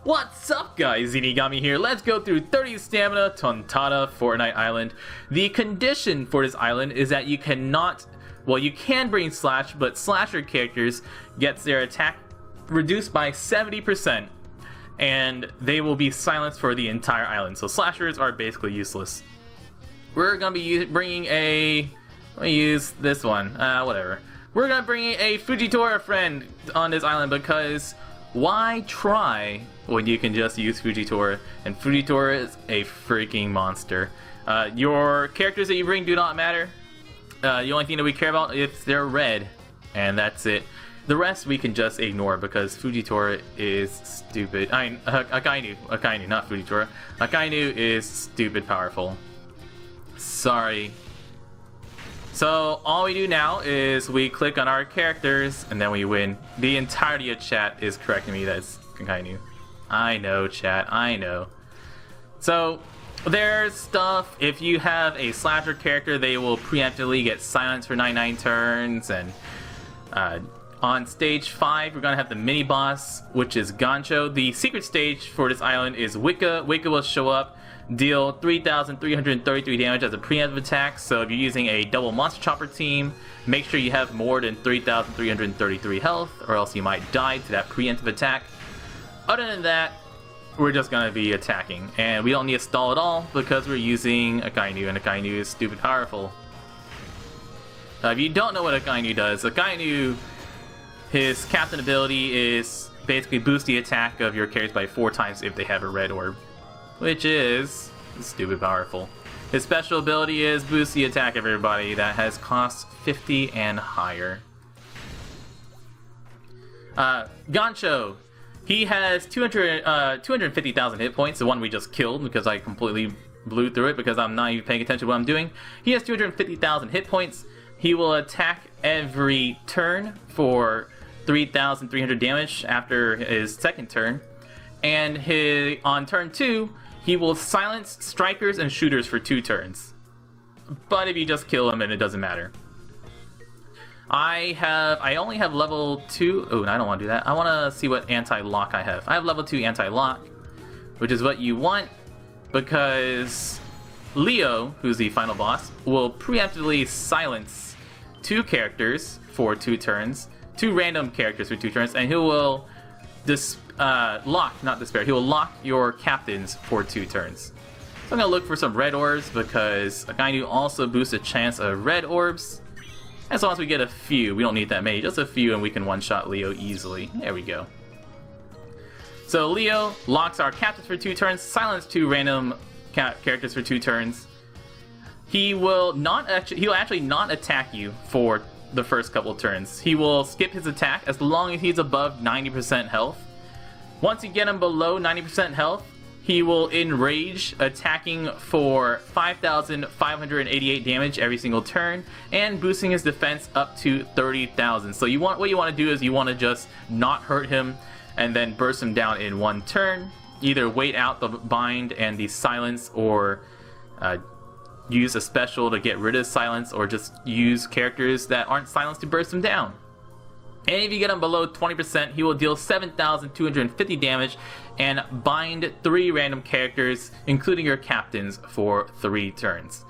What's up guys, Zeenigami here. Let's go through 30 stamina Tontatta Fortnight Island. The condition for this island is that you cannot, well, you can bring slash, but slasher characters gets their attack reduced by 70% and they will be silenced for the entire island. So slashers are basically useless. We're gonna be bringing a, let me use this one, whatever. We're gonna bring a Fujitora friend on this island because why try when you can just use Fujitora? And Fujitora is a freaking monster. Your characters that you bring do not matter. The only thing that we care about is they're red, and that's it. The rest we can just ignore because Fujitora is stupid. I mean, Akainu, not Fujitora. Akainu is stupid powerful. Sorry. So all we do now is we click on our characters and then we win. The entirety of chat is correcting me that it's Akainu. I know, chat, I know. So there's stuff, if you have a slasher character, they will preemptively get silenced for 99 turns. And on stage 5 we're gonna have the mini boss, which is Gancho. The secret stage for this island is Wicca. Wicca will show up, deal 3,333 damage as a preemptive attack. So if you're using a double monster chopper team, make sure you have more than 3,333 health or else you might die to that preemptive attack. Other than that, we're just gonna be attacking, and we don't need to stall at all because we're using Akainu, and Akainu is stupid powerful. If you don't know what Akainu does, Akainu, his captain ability is basically boost the attack of your characters by 4 times if they have a red orb, which is stupid powerful. His special ability is boost the attack of everybody that has cost 50 and higher. Gancho. He has 250,000 hit points, the one we just killed because I completely blew through it because I'm not even paying attention to what I'm doing. He has 250,000 hit points. He will attack every turn for 3,300 damage after his second turn. And on turn 2, he will silence strikers and shooters for 2 turns. But if you just kill him, then it doesn't matter. I only have level 2. Oh, I don't want to do that. I want to see what anti-lock I have. I have level 2 anti-lock, which is what you want because Leo, who's the final boss, will preemptively silence 2 characters for 2 turns, 2 random characters for 2 turns, and he will he will lock your captains for 2 turns. So I'm gonna look for some red orbs because Akainu also boosts a chance of red orbs. As long as we get a few, we don't need that many, just a few, and we can one-shot Leo easily. There we go. So Leo locks our captains for 2 turns, silence 2 random characters for 2 turns. He will actually not attack you for the first couple turns. He will skip his attack as long as he's above 90% health. Once you get him below 90% health, he will enrage, attacking for 5,588 damage every single turn, and boosting his defense up to 30,000. So what you want to do is you want to just not hurt him, and then burst him down in 1 turn. Either wait out the bind and the silence, or use a special to get rid of silence, or just use characters that aren't silenced to burst him down. And if you get him below 20%, he will deal 7,250 damage and bind 3 random characters, including your captains, for 3 turns.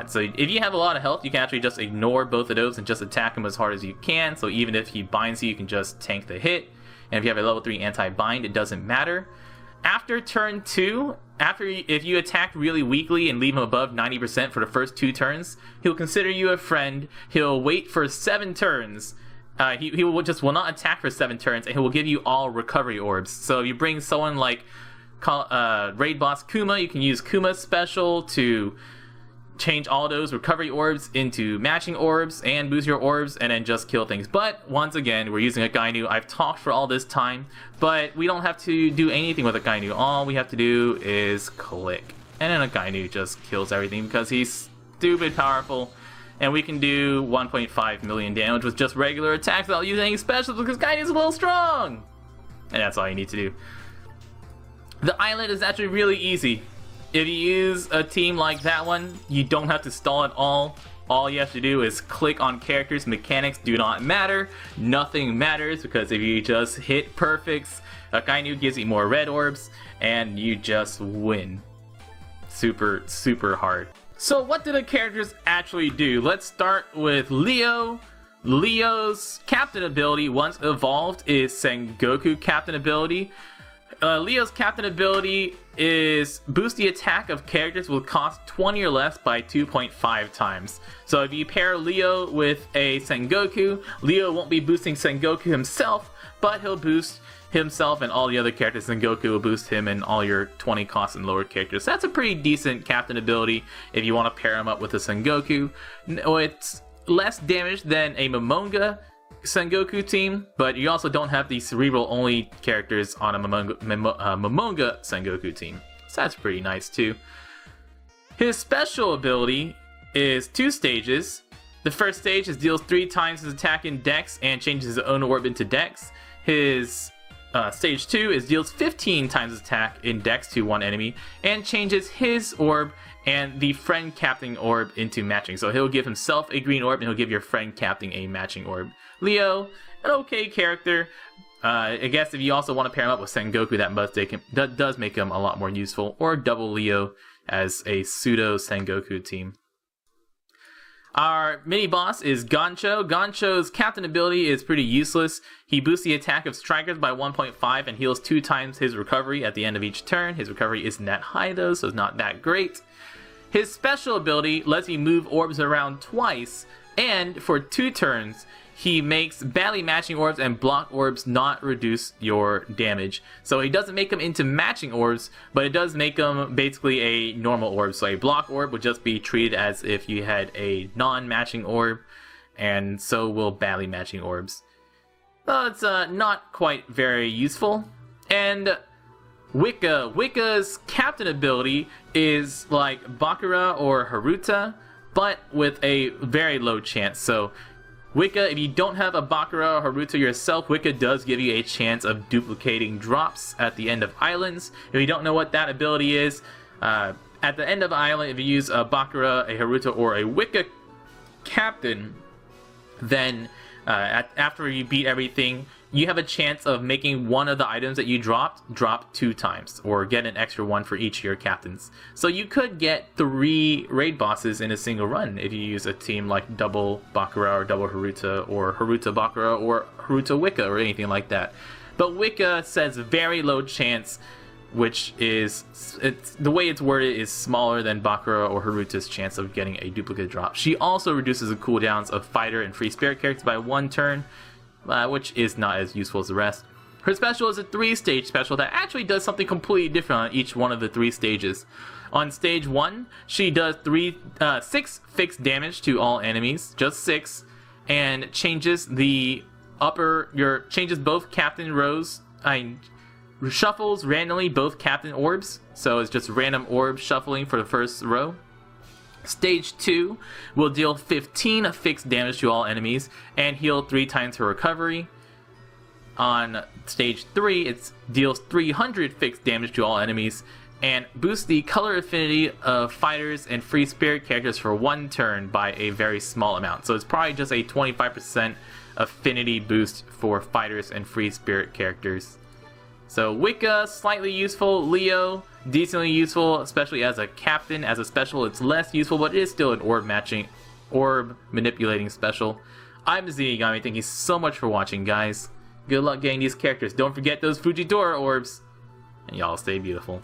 So if you have a lot of health, you can actually just ignore both of those and just attack him as hard as you can. So even if he binds you, you can just tank the hit. And if you have a level 3 anti-bind, it doesn't matter. After turn 2, if you attack really weakly and leave him above 90% for the first 2 turns, he'll consider you a friend. He'll wait for 7 turns. He will not attack for 7 turns, and he will give you all recovery orbs. So if you bring someone like Raid Boss Kuma, you can use Kuma's special to change all those recovery orbs into matching orbs and boost your orbs and then just kill things. But once again, we're using Akainu. I've talked for all this time, but we don't have to do anything with Akainu. All we have to do is click. And then Akainu just kills everything because he's stupid powerful. And we can do 1.5 million damage with just regular attacks without using any specials because Akainu is a little strong. And that's all you need to do. The island is actually really easy. If you use a team like that one, you don't have to stall at all. All you have to do is click on characters. Mechanics do not matter. Nothing matters, because if you just hit perfects, Akainu gives you more red orbs, and you just win. Super, super hard. So what do the characters actually do? Let's start with Leo. Leo's captain ability, once evolved, is Sengoku captain ability. Leo's captain ability is boost the attack of characters with cost 20 or less by 2.5 times. So if you pair Leo with a Sengoku, Leo won't be boosting Sengoku himself, but he'll boost himself and all the other characters. Sengoku will boost him and all your 20 cost and lower characters. So that's a pretty decent captain ability if you want to pair him up with a Sengoku. It's less damage than a Momonga Sengoku team, but you also don't have the cerebral only characters on a Momonga Sengoku team. So that's pretty nice too. His special ability is 2 stages. The first stage is deals 3 times his attack in Dex and changes his own orb into Dex. His stage 2 is deals 15 times his attack in Dex to one enemy and changes his orb and the friend captain orb into matching. So he'll give himself a green orb and he'll give your friend captain a matching orb. Leo, an okay character. I guess if you also want to pair him up with Sengoku, that does make him a lot more useful. Or double Leo as a pseudo Sengoku team. Our mini boss is Gancho. Gancho's captain ability is pretty useless. He boosts the attack of strikers by 1.5 and heals 2 times his recovery at the end of each turn. His recovery isn't that high though, so it's not that great. His special ability lets you move orbs around twice, and for 2 turns, he makes badly matching orbs and block orbs not reduce your damage. So he doesn't make them into matching orbs, but it does make them basically a normal orb. So a block orb would just be treated as if you had a non-matching orb, and so will badly matching orbs. Well, it's not quite very useful. And Wicca's captain ability is like Bakura or Haruta, but with a very low chance. So Wicca, if you don't have a Bakura or Haruta yourself, Wicca does give you a chance of duplicating drops at the end of islands. If you don't know what that ability is, at the end of an island, if you use a Bakura, a Haruta, or a Wicca captain, then after you beat everything, you have a chance of making one of the items that you drop 2 times, or get an extra one for each of your captains. So you could get 3 raid bosses in a single run if you use a team like double Bakura or double Haruta, or Haruta Bakura or Haruta Wicca, or anything like that. But Wicca says very low chance, which is, the way it's worded is smaller than Bakura or Haruta's chance of getting a duplicate drop. She also reduces the cooldowns of fighter and free spirit characters by 1 turn, which is not as useful as the rest. Her special is a 3-stage special that actually does something completely different on each one of the 3 stages. On stage 1, she does 6 fixed damage to all enemies, just 6, and changes changes both captain rows. Shuffles randomly both captain orbs, so it's just random orb shuffling for the first row. Stage 2 will deal 15 fixed damage to all enemies and heal 3 times her recovery. On stage 3, it deals 300 fixed damage to all enemies and boosts the color affinity of fighters and free spirit characters for 1 turn by a very small amount. So it's probably just a 25% affinity boost for fighters and free spirit characters. So Wicca, slightly useful. Leo, decently useful, especially as a captain. As a special, it's less useful, but it is still an orb manipulating special. I'm Zeenigami. Thank you so much for watching, guys. Good luck getting these characters. Don't forget those Fujitora orbs. And y'all stay beautiful.